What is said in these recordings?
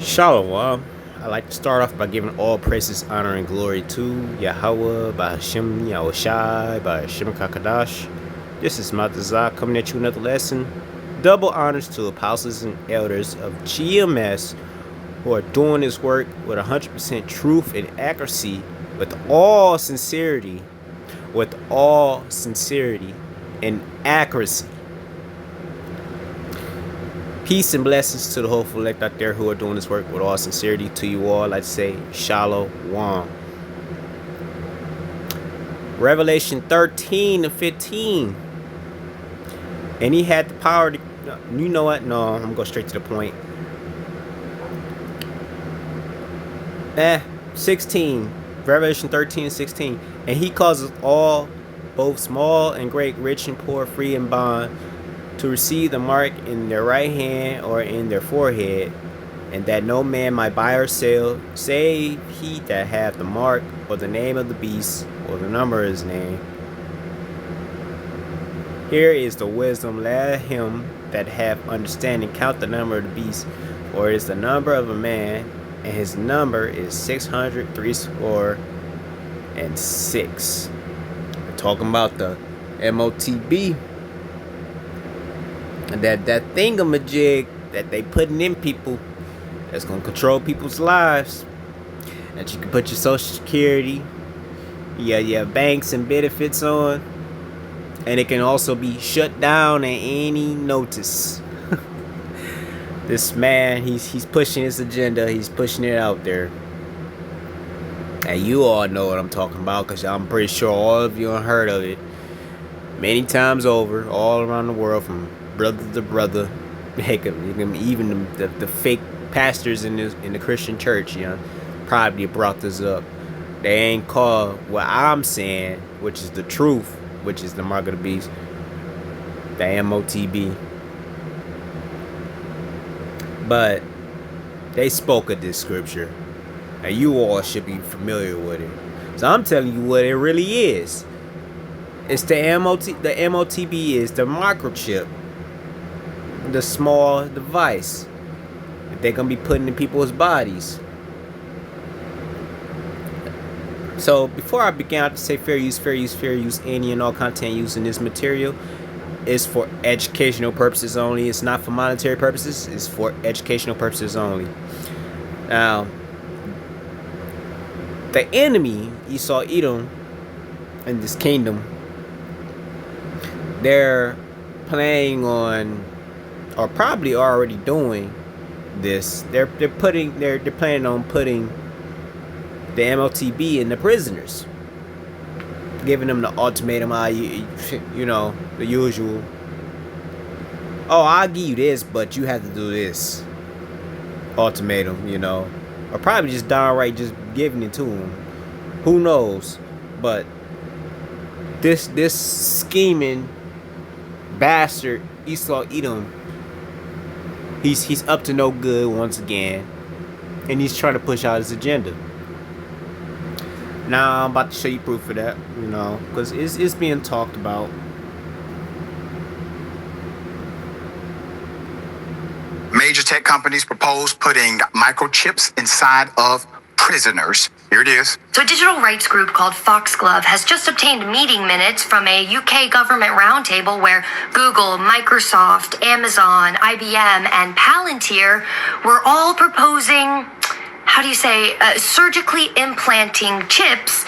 Shalom. I'd like to start off by giving all praises, honor, and glory to Yahweh, by Hashem Yahushai, by Hashem Kakadash. This is Matazah coming at you another lesson. Double honors to apostles and elders of GMS who are doing this work with 100% truth and accuracy, with all sincerity and accuracy. Peace and blessings to the hopeful elect out there who are doing this work with all sincerity. To you all, I'd like to say Shalom. Revelation 13-15. And he had the power to, you know what? No, I'm going to go straight to the point. 16. Revelation 13-16. And he causes all, both small and great, rich and poor, free and bond, to receive the mark in their right hand or in their forehead, and that no man might buy or sell, save he that hath the mark, or the name of the beast, or the number of his name. Here is the wisdom. Let him that hath understanding count the number of the beast, for it is the number of a man, and his number is 666. We're talking about the M.O.T.B. And that thingamajig that they putting in people that's gonna control people's lives. That you can put your social security, your banks and benefits on, and it can also be shut down at any notice. This man, he's pushing his agenda. He's pushing it out there, and you all know what I'm talking about, because I'm pretty sure all of you have heard of it many times over, all around the world, from brother to brother. Heck, even the fake pastors in the Christian church, probably brought this up. They ain't called what I'm saying, which is the truth, which is the mark of the beast, the M.O.T.B. But they spoke of this scripture, and you all should be familiar with it. So I'm telling you what it really is. It's the M.O.T.B. is the microchip, the small device that they're gonna be putting in people's bodies. So before I begin, I have to say fair use, any and all content used in this material is for educational purposes only. It's not for monetary purposes. It's for educational purposes only. Now, the enemy, Esau, Edom, in this kingdom, they're planning on, or probably already doing this. They're planning on putting the M.O.T.B. in the prisoners, giving them the ultimatum. The usual. Oh, I'll give you this, but you have to do this. Ultimatum, or probably just downright just giving it to them. Who knows? But this scheming bastard Esau Edom, he's up to no good once again, and he's trying to push out his agenda. Now I'm about to show you proof of that, because it's being talked about. Major tech companies propose putting microchips inside of prisoners. Here it is. So a digital rights group called Foxglove has just obtained meeting minutes from a UK government roundtable where Google, Microsoft, Amazon, IBM, and Palantir were all proposing, surgically implanting chips,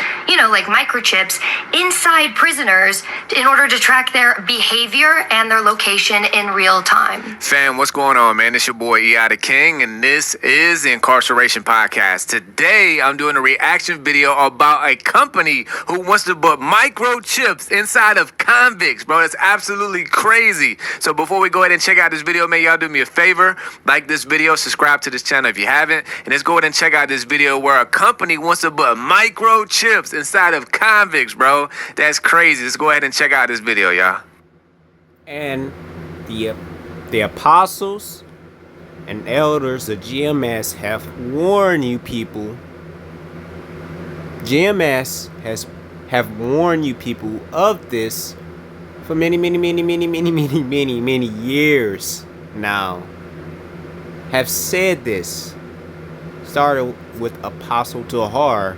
like microchips, inside prisoners in order to track their behavior and their location in real time. Fam, what's going on, man? It's your boy E.I. the King, and this is the Incarceration Podcast. Today, I'm doing a reaction video about a company who wants to put microchips inside of convicts, bro. That's absolutely crazy. So before we go ahead and check out this video, man, y'all do me a favor. Like this video, subscribe to this channel if you haven't, and let's go ahead and check out this video where a company wants to put microchips inside of convicts, bro. That's crazy. Let's go ahead and check out this video, y'all. And the apostles and elders of GMS have warned you people. GMS have warned you people of this for many years now. Have said this. started with Apostle Tahar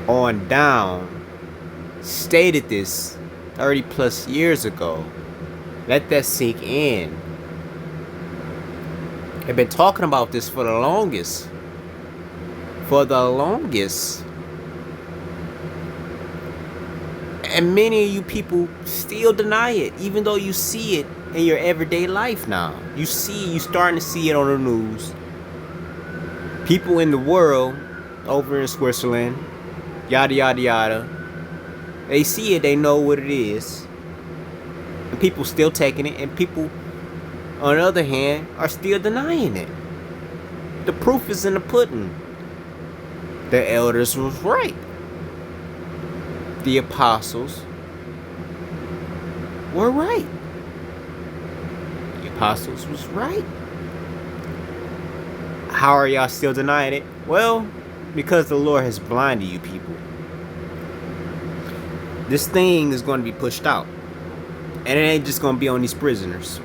on down, stated this 30 plus years ago. Let that sink in. I've been talking about this for the longest. And many of you people still deny it, even though you see it in your everyday life now. You starting to see it on the news. People in the world, over in Switzerland, yada yada yada, they see it, they know what it is. And people still taking it, and people, on the other hand, are still denying it. The proof is in the pudding. The elders was right. The apostles were right. The apostles was right. How are y'all still denying it? Well, because the Lord has blinded you people. This thing is going to be pushed out. And it ain't just going to be on these prisoners.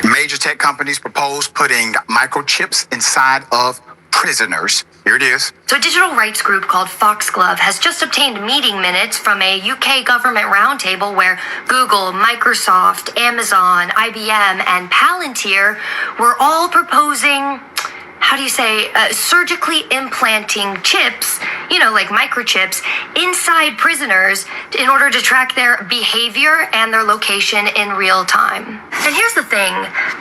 Major tech companies propose putting microchips inside of prisoners. Here it is. So a digital rights group called Foxglove has just obtained meeting minutes from a UK government roundtable where Google, Microsoft, Amazon, IBM, and Palantir were all proposing, surgically implanting chips, like microchips, inside prisoners in order to track their behavior and their location in real time. And here's the thing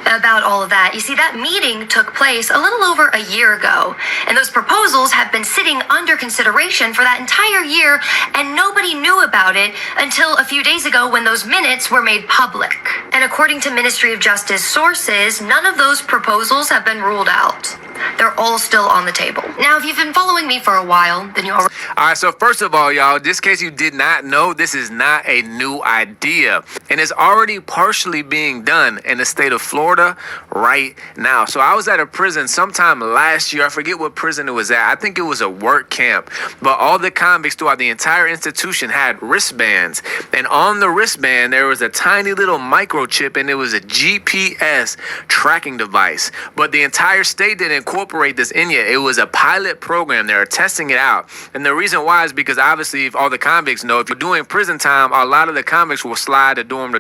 about all of that. You see, that meeting took place a little over a year ago, and those proposals have been sitting under consideration for that entire year, and nobody knew about it until a few days ago when those minutes were made public. And according to Ministry of Justice sources, none of those proposals have been ruled out. They're all still on the table. Now, if you've been following me for a while, then you already... All right, so first of all, y'all, just in case you did not know, this is not a new idea. And it's already partially being done in the state of Florida right now. So I was at a prison sometime last year. I forget what prison it was at. I think it was a work camp. But all the convicts throughout the entire institution had wristbands. And on the wristband, there was a tiny little microchip, and it was a GPS tracking device. But the entire state didn't incorporate this in yet. It was a pilot program. They are testing it out. And the reason why is because obviously, if all the convicts know, if you're doing prison time, a lot of the convicts will slide to dorm.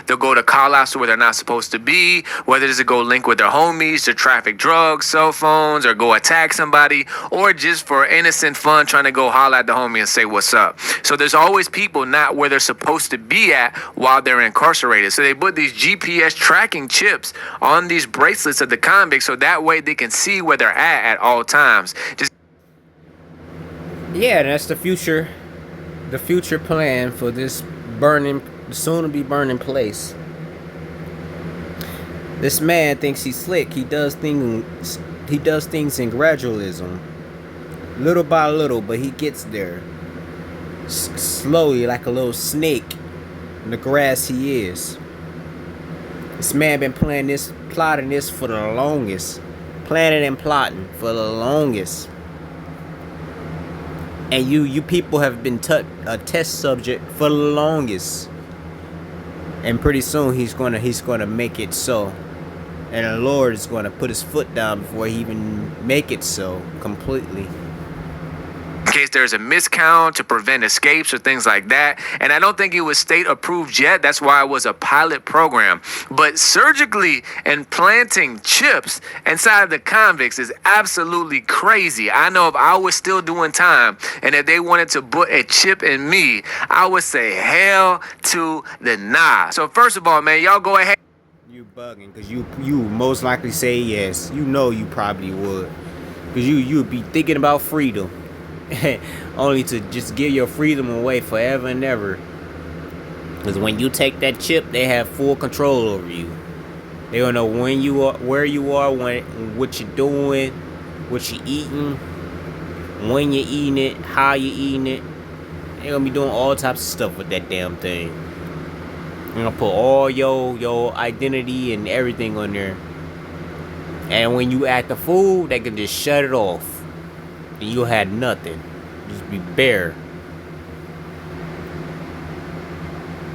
They'll go to call outs where they're not supposed to be, whether it's to go link with their homies, to traffic drugs, cell phones, or go attack somebody, or just for innocent fun trying to go holler at the homie and say what's up. So there's always people not where they're supposed to be at while they're incarcerated. So they put these GPS tracking chips on these bracelets of the convicts so that way they can see where they're at all times. Yeah, that's the future plan for this soon to be burning place. This man thinks he's slick. He does things in gradualism, little by little, but he gets there slowly, like a little snake in the grass. He is. This man been plotting this for the longest, planning and plotting for the longest. And you people have been a test subject for the longest. And pretty soon he's gonna make it so. And the Lord is gonna put his foot down before he even make it so completely. In case there's a miscount to prevent escapes or things like that. And I don't think it was state approved yet. That's why it was a pilot program. But surgically implanting chips inside of the convicts is absolutely crazy. I know if I was still doing time and if they wanted to put a chip in me, I would say hell to the nah. So first of all, man, y'all go ahead. You bugging, because you most likely say yes. You know you probably would. Because you'd be thinking about freedom. Only to just give your freedom away forever and ever. Because when you take that chip, they have full control over you. They don't know when you are, where you are, what you're doing, what you're eating, when you're eating it, how you're eating it. They're gonna be doing all types of stuff with that damn thing. They're gonna put all your identity and everything on there. And when you act a fool, they can just shut it off. And you'll have nothing. Just be bare.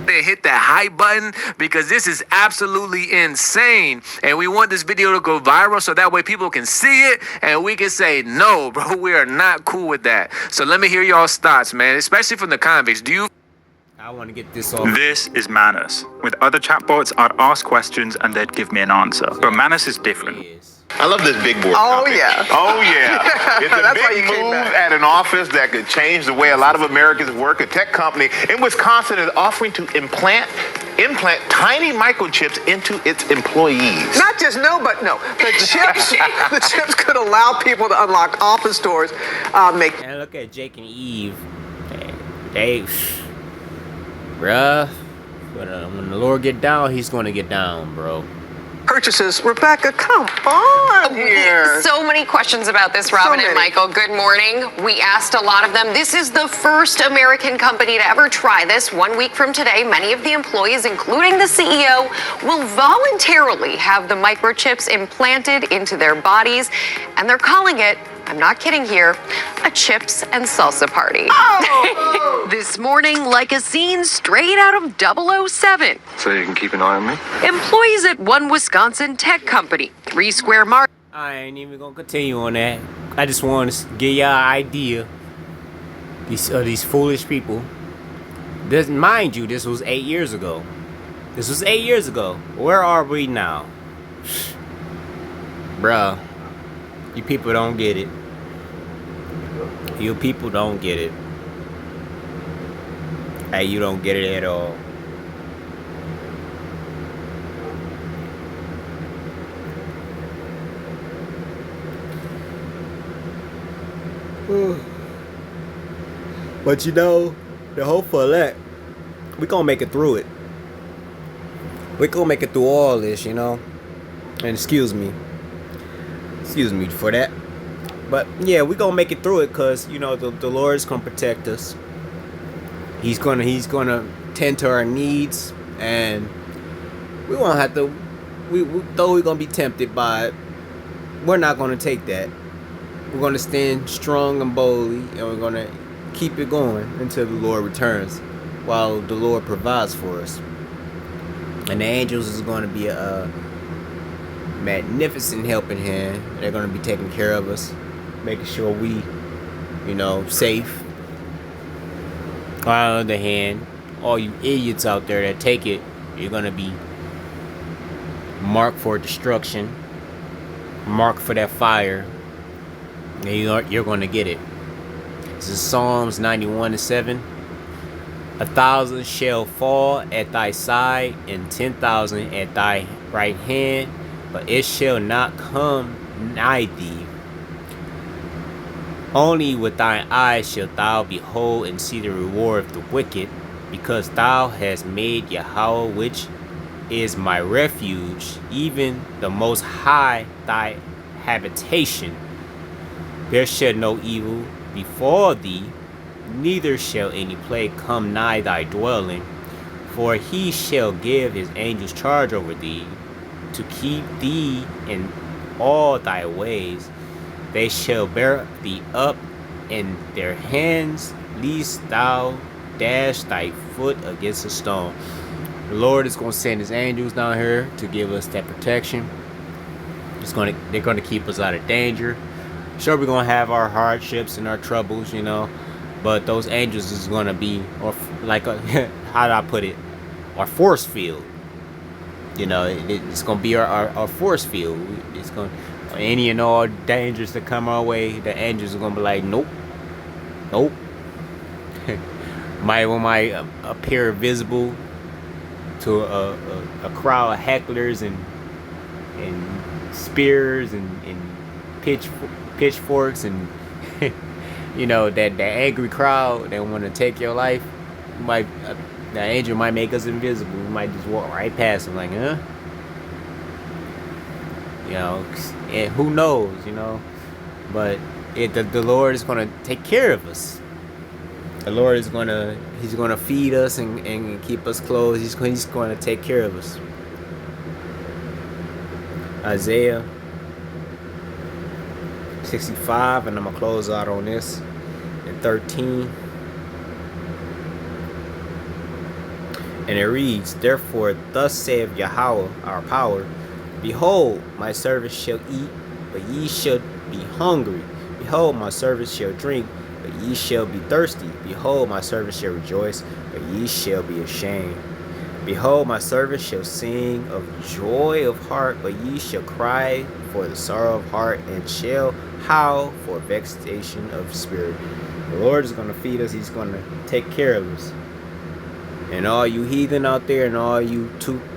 hit that hype button because this is absolutely insane, and we want this video to go viral so that way people can see it and we can say, no, bro, we are not cool with that. So let me hear y'all's thoughts, man, especially from the convicts. I want to get this off. This is Manus. With other chatbots, I'd ask questions and they'd give me an answer. But Manus is different. I love this big board. Oh, topic. yeah. Oh, yeah. It's a That's why big you came move back. at an office that could change the way a lot of Americans work. A tech company in Wisconsin is offering to implant tiny microchips into its employees. Not just but no. The chips could allow people to unlock office doors, make. And look at Jake and Eve. They bruh. But when the Lord get down, he's gonna get down, bro. Purchases. Rebecca, come on here. So many questions about this, Robin and Michael. Good morning. We asked a lot of them. This is the first American company to ever try this. 1 week from today, many of the employees, including the CEO, will voluntarily have the microchips implanted into their bodies, and they're calling it, I'm not kidding here, a chips and salsa party. Oh! This morning, like a scene straight out of 007. So you can keep an eye on me? Employees at one Wisconsin tech company, 3 Square Mart. I ain't even gonna continue on that. I just want to give y'all an idea. These foolish people. This, mind you, this was 8 years ago. This was 8 years ago. Where are we now? Bruh. You people don't get it. You people don't get it. Hey, you don't get it at all. But you know, the hope for that, we gonna make it through it. We gonna make it through all this, you know. And excuse me for that, but yeah, we gonna make it through it, cause you know the Lord's gonna protect us. He's gonna tend to our needs, and we won't have to. Though we're gonna be tempted by it, we're not gonna take that. We're gonna stand strong and boldly, and we're gonna keep it going until the Lord returns, while the Lord provides for us. And the angels is gonna be a magnificent helping hand. They're going to be taking care of us, making sure we, you know, safe. On the other hand, all you idiots out there that take it, you're going to be marked for destruction, marked for that fire, and you're going to get it. This is Psalms 91:7. 1,000 shall fall at thy side, and 10,000 at thy right hand, but it shall not come nigh thee. Only with thine eyes shalt thou behold and see the reward of the wicked, because thou hast made Yahweh, which is my refuge, even the Most High, thy habitation. There shall no evil befall thee, neither shall any plague come nigh thy dwelling. For he shall give his angels charge over thee, to keep thee in all thy ways. They shall bear thee up in their hands, lest thou dash thy foot against a stone. The Lord is going to send his angels down here to give us that protection. They're going to keep us out of danger. Sure, we're going to have our hardships and our troubles, you know, but those angels is going to be, or like, how do I put it, our force field. You know, it's going to be our force field. It's going to, any and all dangers that come our way, the angels are going to be like, nope. might appear visible to a crowd of hecklers and spears and pitchforks and you know, that angry crowd that want to take your life. The angel might make us invisible. We might just walk right past him like, huh? You know, and who knows, you know? But the Lord is going to take care of us. The Lord is He's going to feed us and keep us clothed. He's going to take care of us. Isaiah 65, and I'm going to close out on this in 13. And it reads, Therefore, thus saith Yahweh, our power, Behold, my servants shall eat, but ye shall be hungry. Behold, my servants shall drink, but ye shall be thirsty. Behold, my servants shall rejoice, but ye shall be ashamed. Behold, my servants shall sing of joy of heart, but ye shall cry for the sorrow of heart, and shall howl for vexation of spirit. The Lord is going to feed us. He's going to take care of us. And all you heathen out there, and all you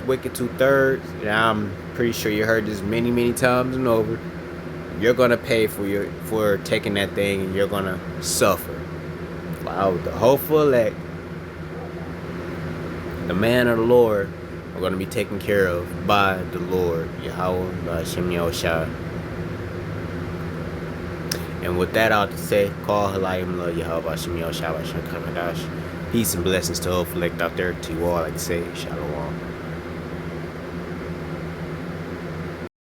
wicked 2/3, and I'm pretty sure you heard this many, many times and over. You're gonna pay for taking that thing, and you're gonna suffer. Wow, the hopeful elect, the man of the Lord, are gonna be taken care of by the Lord, Yahweh, Hashem Yahushua. And with that, I'll say, call Halayim La Yahweh, Hashem Yahushua, Hashem Kamadash. Peace and blessings to all elect out there. To you all, I'd say, Shalom.